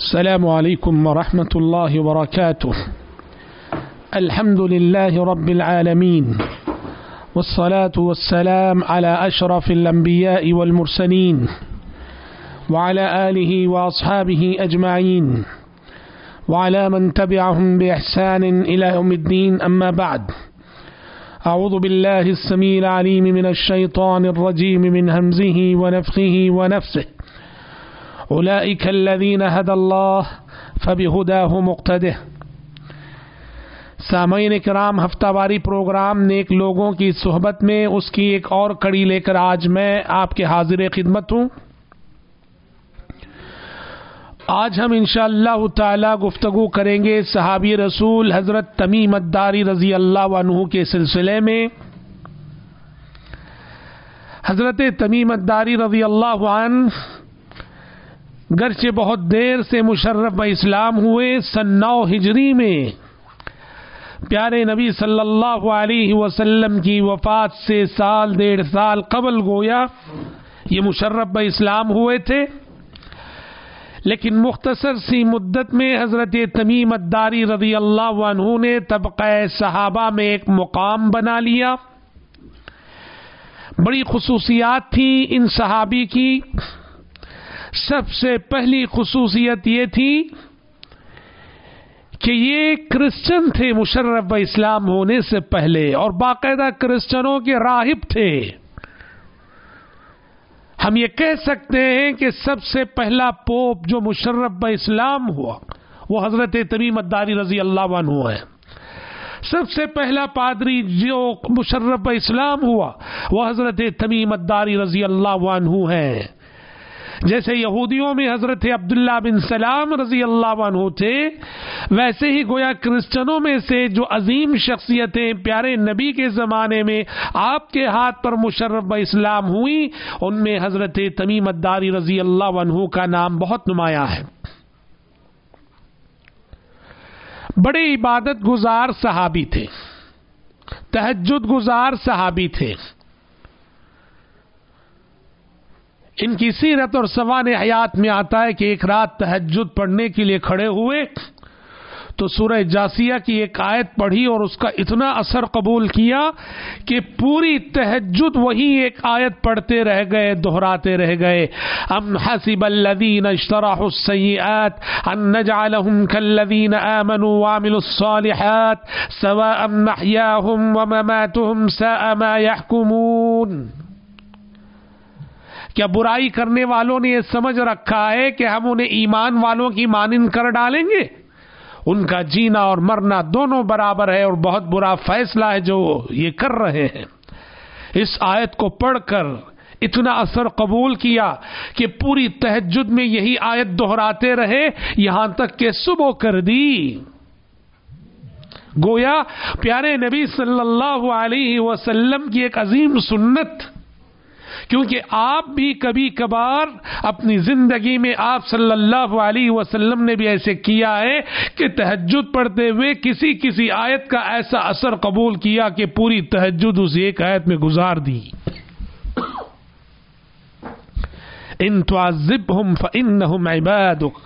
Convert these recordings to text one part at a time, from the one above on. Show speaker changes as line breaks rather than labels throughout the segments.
السلام عليكم ورحمة الله وبركاته. الحمد لله رب العالمين، والصلاة والسلام على أشرف الأنبياء والمرسلين وعلى آله وأصحابه أجمعين وعلى من تبعهم بإحسان إلى يوم الدين. أما بعد، أعوذ بالله السميع العليم من الشيطان الرجيم من همزه ونفخه ونفسه. أولئك الذين هدى الله فبهداه مقتده. سامعین کرام، ہفتہ واری پروگرام نیک لوگوں کی صحبت میں اس کی ایک اور کڑی لے کر آج میں آپ کے حاضر خدمت ہوں. آج ہم انشاءاللہ تعالی گفتگو کریں گے صحابی رسول حضرت تمیم الداری رضی اللہ عنہ کے سلسلے میں. حضرت تمیم الداری رضی اللہ عنہ گرچہ بہت دیر سے مشرف اسلام ہوئے، سن 9 ہجری میں پیارے نبی صلی اللہ علیہ وسلم کی وفات سے سال 1.5 سال قبل گویا یہ مشرف اسلام ہوئے تھے. لیکن مختصر سی مدت میں حضرت تمیم الداری رضی اللہ عنہ نے طبقہ صحابہ میں ایک مقام بنا لیا. بڑی خصوصیات تھی ان صحابی کی. سب سے پہلی خصوصیت یہ تھی کہ یہ کرسچن تھے مشرف اسلام ہونے سے پہلے، اور باقاعدہ کرسچنوں کے راہب تھے. ہم یہ کہہ سکتے ہیں کہ سب سے پہلا پوپ جو مشرف اسلام ہوا وہ حضرت تمیم الداری رضی اللہ عنہ ہے. سب سے پہلا پادری جو مشرف اسلام ہوا وہ حضرت تمیم الداری رضی اللہ عنہ ہے. جیسے یہودیوں میں حضرت عبداللہ بن سلام رضی اللہ عنہ تھے، ویسے ہی گویا کرسچنوں میں سے جو عظیم شخصیتیں پیارے نبی کے زمانے میں آپ کے ہاتھ پر مشرف اسلام ہوئی، ان میں حضرت تمیم الداری رضی اللہ عنہ کا نام بہت نمایاں ہے. بڑے عبادت گزار صحابی تھے، تہجد گزار صحابی تھے. ان کی سیرت اور سوانح حیات میں آتا ہے کہ ایک رات تہجد پڑھنے کے لیے کھڑے ہوئے تو سورہ جاسیہ کی ایک آیت پڑھی اور اس کا اتنا اثر قبول کیا کہ پوری تہجد وہی ایک آیت پڑھتے رہ گئے، دہراتے رہ گئے. ام حسب الذین اجترحوا السیئات ان نجعلهم كالذین آمنوا وعملوا الصالحات سواء محیاهم ومماتهم ساء ما يحکمون. کیا برائی کرنے والوں نے یہ سمجھ رکھا ہے کہ ہم انہیں ایمان والوں کی مانند کر ڈالیں گے؟ ان کا جینا اور مرنا دونوں برابر ہے، اور بہت برا فیصلہ ہے جو یہ کر رہے ہیں. اس آیت کو پڑھ کر اتنا اثر قبول کیا کہ پوری تہجد میں یہی آیت دہراتے رہے یہاں تک کہ صبح کر دی. گویا پیارے نبی صلی اللہ علیہ وسلم کی ایک عظیم سنت، کیونکہ آپ بھی کبھی کبھار اپنی زندگی میں آپ صلی اللہ علیہ وسلم نے بھی ایسے کیا ہے کہ تہجد پڑھتے ہوئے کسی آیت کا ایسا اثر قبول کیا کہ پوری تہجد اس ایک آیت میں گزار دی. ان تعذبهم فانهم عبادك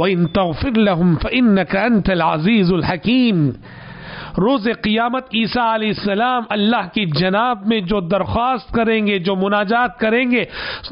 وان تغفر لهم فانك انت العزيز الحكيم. روز قیامت عیسیٰ علیہ السلام اللہ کی جناب میں جو درخواست کریں گے، جو مناجات کریں گے،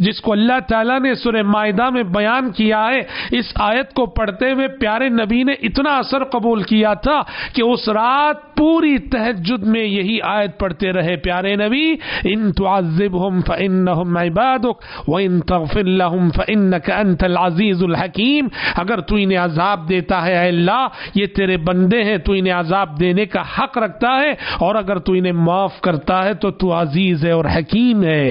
جس کو اللہ تعالیٰ نے سورہ مائدہ میں بیان کیا ہے، اس آیت کو پڑھتے ہوئے پیارے نبی نے اتنا اثر قبول کیا تھا کہ اس رات پوری تہجد میں یہی آیت پڑھتے رہے پیارے نبی. ان تعذبهم فانهم عبادك وان تغفر لهم فانك انت العزیز الحکیم. اگر تو انہیں عذاب دیتا ہے، اے اللہ یہ تیرے بندے ہیں، تو انہیں عذاب دینے کا حق رکھتا ہے، اور اگر تو انہیں معاف کرتا ہے تو عزیز ہے اور حکیم ہے.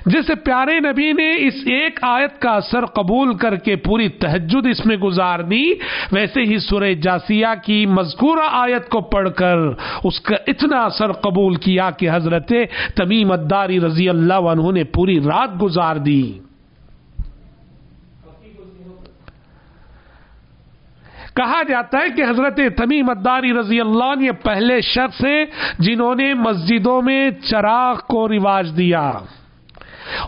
جیسے پیارے نبی نے اس ایک آیت کا اثر قبول کر کے پوری تہجد اس میں گزار دی، ویسے ہی سورہ جاسیہ کی مذکورہ آیت کو پڑھ کر اس کا اتنا اثر قبول کیا کہ حضرت تمیم الداری رضی اللہ عنہ نے پوری رات گزار دی. کہا جاتا ہے کہ حضرت تمیم الداری رضی اللہ عنہ یہ پہلے شخص ہیں جنہوں نے مسجدوں میں چراغ کو رواج دیا.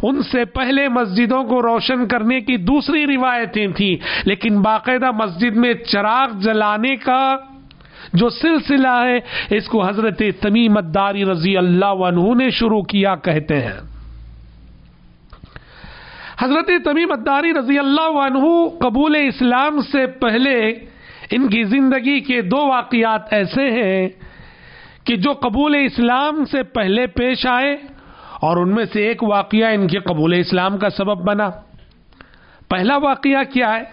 ان سے پہلے مسجدوں کو روشن کرنے کی دوسری روایتیں تھیں، لیکن باقاعدہ مسجد میں چراغ جلانے کا جو سلسلہ ہے اس کو حضرت تمیم الداری رضی اللہ عنہ نے شروع کیا کہتے ہیں۔ حضرت تمیم الداری رضی اللہ عنہ قبول اسلام سے پہلے ان کی زندگی کے دو واقعات ایسے ہیں کہ جو قبول اسلام سے پہلے پیش آئے، اور ان میں سے ایک واقعہ ان کے قبول اسلام کا سبب بنا۔ پہلا واقعہ کیا ہے؟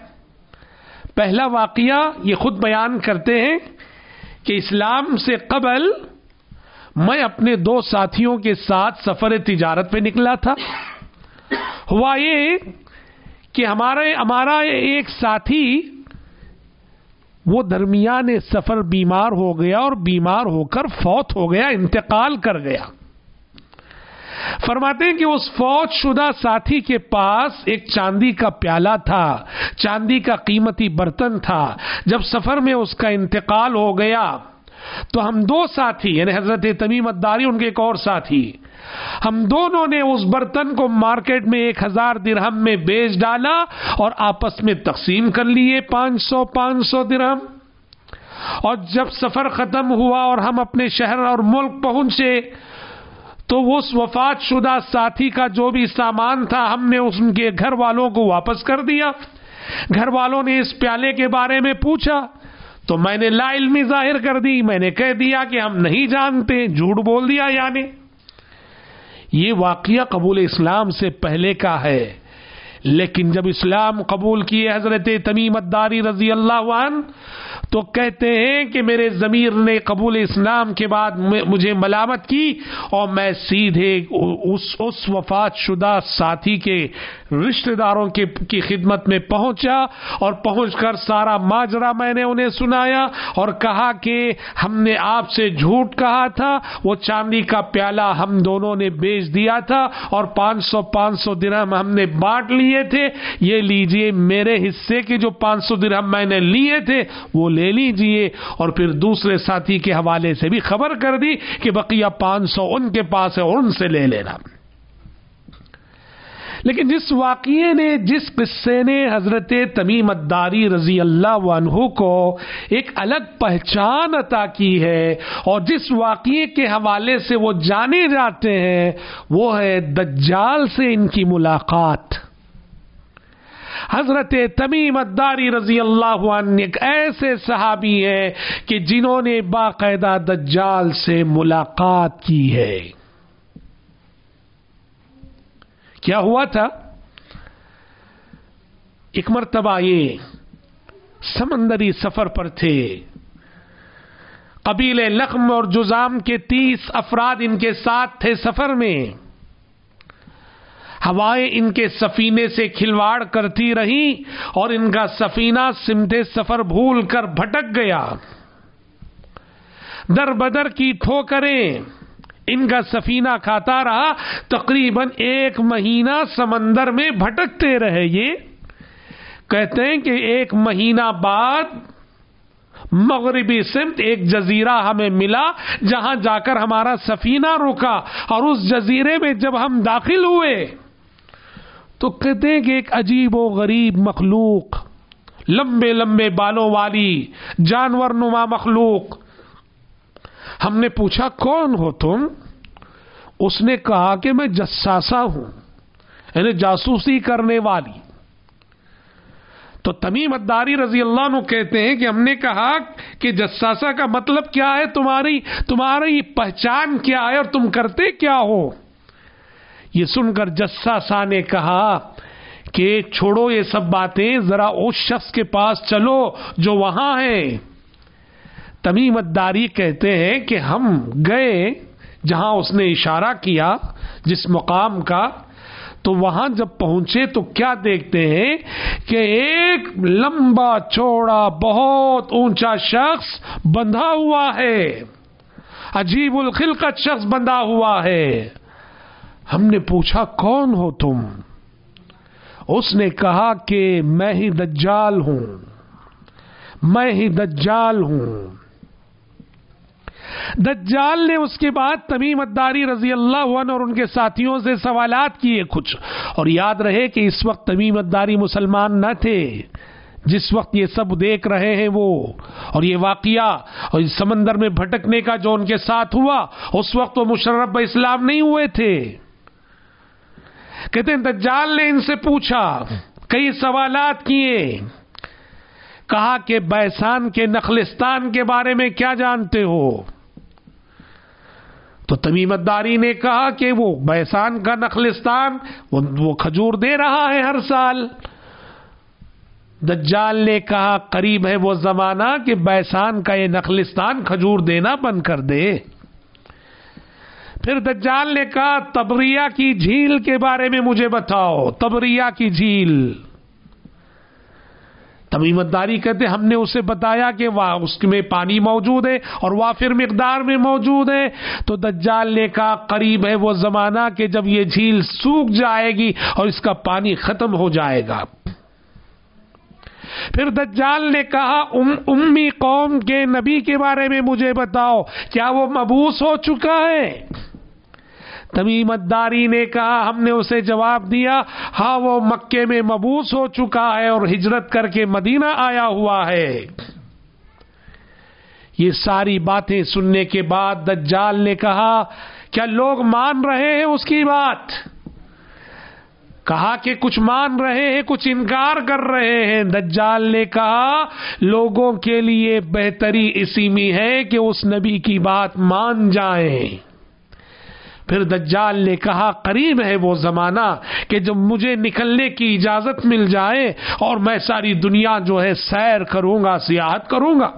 پہلا واقعہ یہ خود بیان کرتے ہیں کہ اسلام سے قبل میں اپنے دو ساتھیوں کے ساتھ سفر تجارت پہ نکلا تھا۔ ہوا یہ کہ ہمارا ایک ساتھی وہ درمیان سفر بیمار ہو گیا، اور بیمار ہو کر فوت ہو گیا، انتقال کر گیا۔ فرماتے ہیں کہ اس فوت شدہ ساتھی کے پاس ایک چاندی کا پیالہ تھا، چاندی کا قیمتی برتن تھا۔ جب سفر میں اس کا انتقال ہو گیا تو ہم دو ساتھی، یعنی حضرت تمیم الداری ان کے ایک اور ساتھی، ہم دونوں نے اس برتن کو مارکیٹ میں 1000 درہم میں بیچ ڈالا اور آپس میں تقسیم کر لیے 500 درہم۔ اور جب سفر ختم ہوا اور ہم اپنے شہر اور ملک پہنچے تو اس وفات شدہ ساتھی کا جو بھی سامان تھا ہم نے ان کے گھر والوں کو واپس کر دیا۔ گھر والوں نے اس پیالے کے بارے میں پوچھا تو میں نے لا علمی ظاہر کر دی، میں نے کہہ دیا کہ ہم نہیں جانتے، جھوٹ بول دیا۔ یعنی یہ واقعہ قبول اسلام سے پہلے کا ہے، لیکن جب اسلام قبول کیے حضرت تمیم الداری رضی اللہ عنہ تو کہتے ہیں کہ میرے ضمیر نے قبول اسلام کے بعد مجھے ملامت کی، اور میں سیدھے اس وفات شدہ ساتھی کے رشتہ داروں کی خدمت میں پہنچا، اور پہنچ کر سارا ماجرا میں نے انہیں سنایا اور کہا کہ ہم نے آپ سے جھوٹ کہا تھا، وہ چاندی کا پیالہ ہم دونوں نے بیچ دیا تھا اور 500 درہم ہم نے بانٹ لیے تھے، یہ لیجئے میرے حصے کے جو 500 درہم میں نے لیے تھے وہ لے لیجئے۔ اور پھر دوسرے ساتھی کے حوالے سے بھی خبر کر دی کہ بقیہ 500 ان کے پاس ہے اور ان سے لے لینا۔ لیکن جس قصے نے حضرت تمیم الداری رضی اللہ عنہ کو ایک الگ پہچان عطا کی ہے، اور جس واقعے کے حوالے سے وہ جانے جاتے ہیں، وہ ہے دجال سے ان کی ملاقات۔ حضرت تمیم الداری رضی اللہ عنہ ایک ایسے صحابی ہیں کہ جنہوں نے باقاعدہ دجال سے ملاقات کی ہے۔ کیا ہوا تھا؟ ایک مرتبہ یہ سمندری سفر پر تھے، قبیلے لخم اور جذام کے 30 افراد ان کے ساتھ تھے سفر میں۔ ہوائیں ان کے سفینے سے کھلواڑ کرتی رہی اور ان کا سفینہ سمت سفر بھول کر بھٹک گیا۔ در بدر کی ٹھوکریں ان کا سفینہ کھاتا رہا، تقریباً 1 مہینہ سمندر میں بھٹکتے رہے۔ یہ کہتے ہیں کہ 1 مہینہ بعد مغربی سمت ایک جزیرہ ہمیں ملا جہاں جا کر ہمارا سفینہ رکا، اور اس جزیرے میں جب ہم داخل ہوئے تو کہتے ہیں کہ ایک عجیب و غریب مخلوق، لمبے لمبے بالوں والی جانور نما مخلوق۔ ہم نے پوچھا کون ہو تم؟ اس نے کہا کہ میں جساسہ ہوں، یعنی جاسوسی کرنے والی۔ تو تمیم الداری رضی اللہ عنہ کہتے ہیں کہ ہم نے کہا کہ جساسہ کا مطلب کیا ہے، تمہاری پہچان کیا ہے اور تم کرتے کیا ہو؟ یہ سن کر جساسہ نے کہا کہ چھوڑو یہ سب باتیں، ذرا اس شخص کے پاس چلو جو وہاں ہے۔ تمیم الداری کہتے ہیں کہ ہم گئے جہاں اس نے اشارہ کیا، جس مقام کا، تو وہاں جب پہنچے تو کیا دیکھتے ہیں کہ ایک لمبا چوڑا بہت اونچا شخص بندھا ہوا ہے، عجیب الخلقت شخص بندھا ہوا ہے۔ ہم نے پوچھا کون ہو تم؟ اس نے کہا کہ میں ہی دجال ہوں، میں ہی دجال ہوں۔ دجال نے اس کے بعد تمیم الداری رضی اللہ عنہ اور ان کے ساتھیوں سے سوالات کیے کچھ، اور یاد رہے کہ اس وقت تمیم الداری مسلمان نہ تھے جس وقت یہ سب دیکھ رہے ہیں وہ، اور یہ واقعہ اور اس سمندر میں بھٹکنے کا جو ان کے ساتھ ہوا اس وقت وہ مشرف اسلام نہیں ہوئے تھے۔ کہتے ہیں دجال نے ان سے پوچھا، کئی سوالات کیے، کہا کہ بیسان کے نخلستان کے بارے میں کیا جانتے ہو؟ تو تمیم الداری نے کہا کہ وہ بیسان کا نخلستان وہ کھجور دے رہا ہے ہر سال۔ دجال نے کہا قریب ہے وہ زمانہ کہ بیسان کا یہ نخلستان کھجور دینا بند کر دے۔ پھر دجال نے کہا تبریہ کی جھیل کے بارے میں مجھے بتاؤ، تبریہ کی جھیل۔ تمیم الداری کہتے ہم نے اسے بتایا کہ اس میں پانی موجود ہے اور وافر مقدار میں موجود ہے۔ تو دجال نے کہا قریب ہے وہ زمانہ کہ جب یہ جھیل سوکھ جائے گی اور اس کا پانی ختم ہو جائے گا۔ پھر دجال نے کہا امی قوم کے نبی کے بارے میں مجھے بتاؤ، کیا وہ مبعوث ہو چکا ہے؟ تمیم الداری نے کہا ہم نے اسے جواب دیا ہاں وہ مکے میں مبعوث ہو چکا ہے اور ہجرت کر کے مدینہ آیا ہوا ہے۔ یہ ساری باتیں سننے کے بعد دجال نے کہا کیا لوگ مان رہے ہیں اس کی بات؟ کہا کہ کچھ مان رہے ہیں، کچھ انکار کر رہے ہیں۔ دجال نے کہا لوگوں کے لیے بہتری اسی میں ہے کہ اس نبی کی بات مان جائیں۔ پھر دجال نے کہا قریب ہے وہ زمانہ کہ جب مجھے نکلنے کی اجازت مل جائے اور میں ساری دنیا جو ہے سیر کروں گا، سیاحت کروں گا۔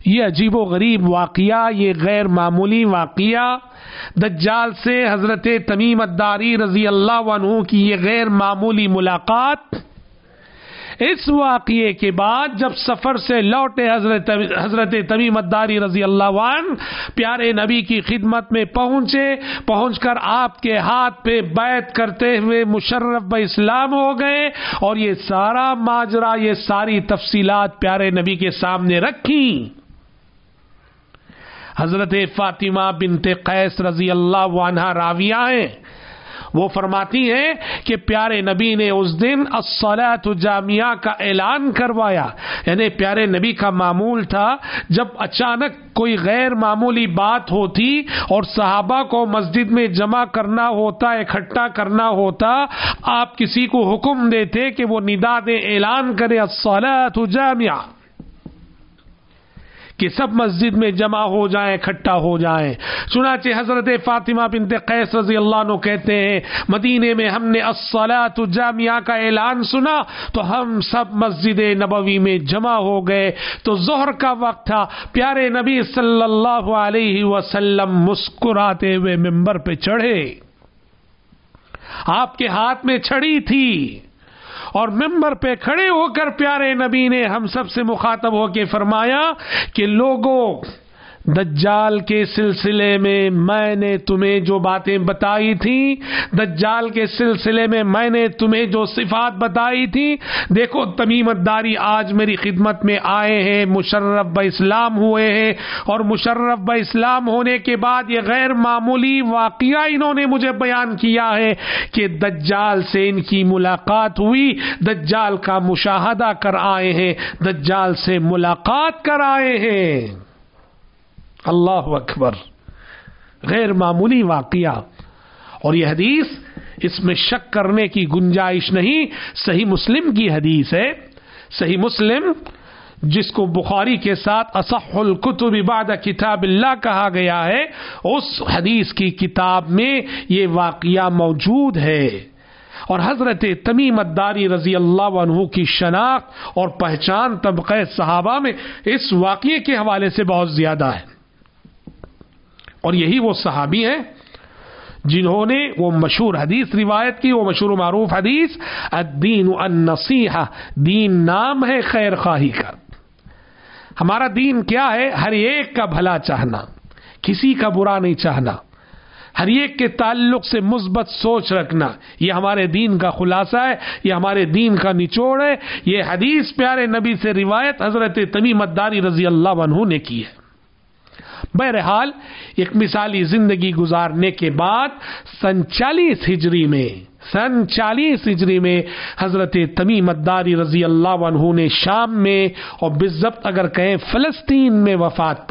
یہ عجیب و غریب واقعہ، یہ غیر معمولی واقعہ، دجال سے حضرت تمیم الداری رضی اللہ عنہ کی یہ غیر معمولی ملاقات، اس واقعے کے بعد جب سفر سے لوٹے حضرت تمیم الداری رضی اللہ عنہ پیارے نبی کی خدمت میں پہنچ کر آپ کے ہاتھ پہ بیعت کرتے ہوئے مشرف اسلام ہو گئے، اور یہ سارا ماجرا، یہ ساری تفصیلات پیارے نبی کے سامنے رکھی۔ حضرت فاطمہ بنت قیس رضی اللہ عنہ راویہ ہیں، وہ فرماتی ہیں کہ پیارے نبی نے اس دن الصلاۃ جامعہ کا اعلان کروایا، یعنی پیارے نبی کا معمول تھا جب اچانک کوئی غیر معمولی بات ہوتی اور صحابہ کو مسجد میں جمع کرنا ہوتا، اکٹھا کرنا ہوتا، آپ کسی کو حکم دیتے کہ وہ ندا دے، اعلان کرے الصلاۃ جامعہ، کہ سب مسجد میں جمع ہو جائیں، اکٹھا ہو جائیں۔ چنانچہ حضرت فاطمہ بنت قیس رضی اللہ عنہ کہتے ہیں مدینے میں ہم نے الصلاۃ جامعہ کا اعلان سنا تو ہم سب مسجد نبوی میں جمع ہو گئے۔ تو ظہر کا وقت تھا، پیارے نبی صلی اللہ علیہ وسلم مسکراتے ہوئے ممبر پہ چڑھے، آپ کے ہاتھ میں چھڑی تھی، اور ممبر پہ کھڑے ہو کر پیارے نبی نے ہم سب سے مخاطب ہو کے فرمایا کہ لوگوں، دجال کے سلسلے میں میں نے تمہیں جو باتیں بتائی تھیں، دجال کے سلسلے میں میں نے تمہیں جو صفات بتائی تھی، دیکھو تمیم الداری آج میری خدمت میں آئے ہیں، مشرف باسلام ہوئے ہیں، اور مشرف باسلام ہونے کے بعد یہ غیر معمولی واقعہ انہوں نے مجھے بیان کیا ہے کہ دجال سے ان کی ملاقات ہوئی، دجال کا مشاہدہ کر آئے ہیں، دجال سے ملاقات کر آئے ہیں۔ اللہ اکبر، غیر معمولی واقعہ، اور یہ حدیث اس میں شک کرنے کی گنجائش نہیں، صحیح مسلم کی حدیث ہے۔ صحیح مسلم جس کو بخاری کے ساتھ اصح الکتب بعد کتاب اللہ کہا گیا ہے، اس حدیث کی کتاب میں یہ واقعہ موجود ہے، اور حضرت تمیم الداری رضی اللہ عنہ کی شناخت اور پہچان طبقہ صحابہ میں اس واقعے کے حوالے سے بہت زیادہ ہے، اور یہی وہ صحابی ہیں جنہوں نے وہ مشہور حدیث روایت کی، وہ مشہور و معروف حدیث الدین النصیحہ، دین نام ہے خیر خواہی کا۔ ہمارا دین کیا ہے؟ ہر ایک کا بھلا چاہنا، کسی کا برا نہیں چاہنا۔ ہر ایک کے تعلق سے مثبت سوچ رکھنا، یہ ہمارے دین کا خلاصہ ہے، یہ ہمارے دین کا نچوڑ ہے. یہ حدیث پیارے نبی سے روایت حضرت تمیم الداری رضی اللہ عنہ نے کی ہے. بہرحال ایک مثالی زندگی گزارنے کے بعد سن 40 ہجری میں حضرت تمیم الداری رضی اللہ عنہ نے شام میں اور بالضبط اگر کہیں فلسطین میں وفات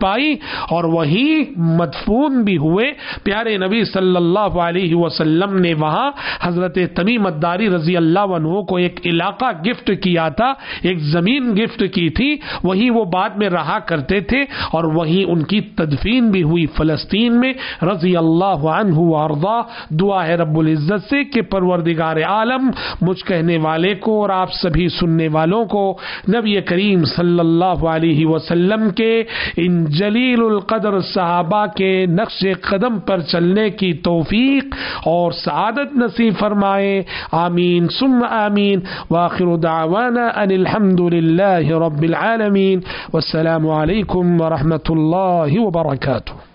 پائی اور وہی مدفون بھی ہوئے. پیارے نبی صلی اللہ علیہ وسلم نے وہاں حضرت تمیم الداری رضی اللہ عنہ کو ایک علاقہ گفٹ کیا تھا، ایک زمین گفٹ کی تھی، وہیں وہ بعد میں رہا کرتے تھے اور وہیں ان کی تدفین بھی ہوئی فلسطین میں رضی اللہ عنہ وارضا. دعا ہے رب العزت سے کہ پروردگار عالم مجھ کہنے والے کو اور آپ سبھی سننے والوں کو نبی کریم صلی اللہ علیہ وسلم کے ان جلیل القدر صحابہ کے نقش قدم پر چلنے کی توفیق اور سعادت نصیب فرمائے. آمین ثم آمین. وآخر دعوانا ان الحمد للہ رب العالمین. والسلام علیکم ورحمۃ اللہ وبرکاتہ.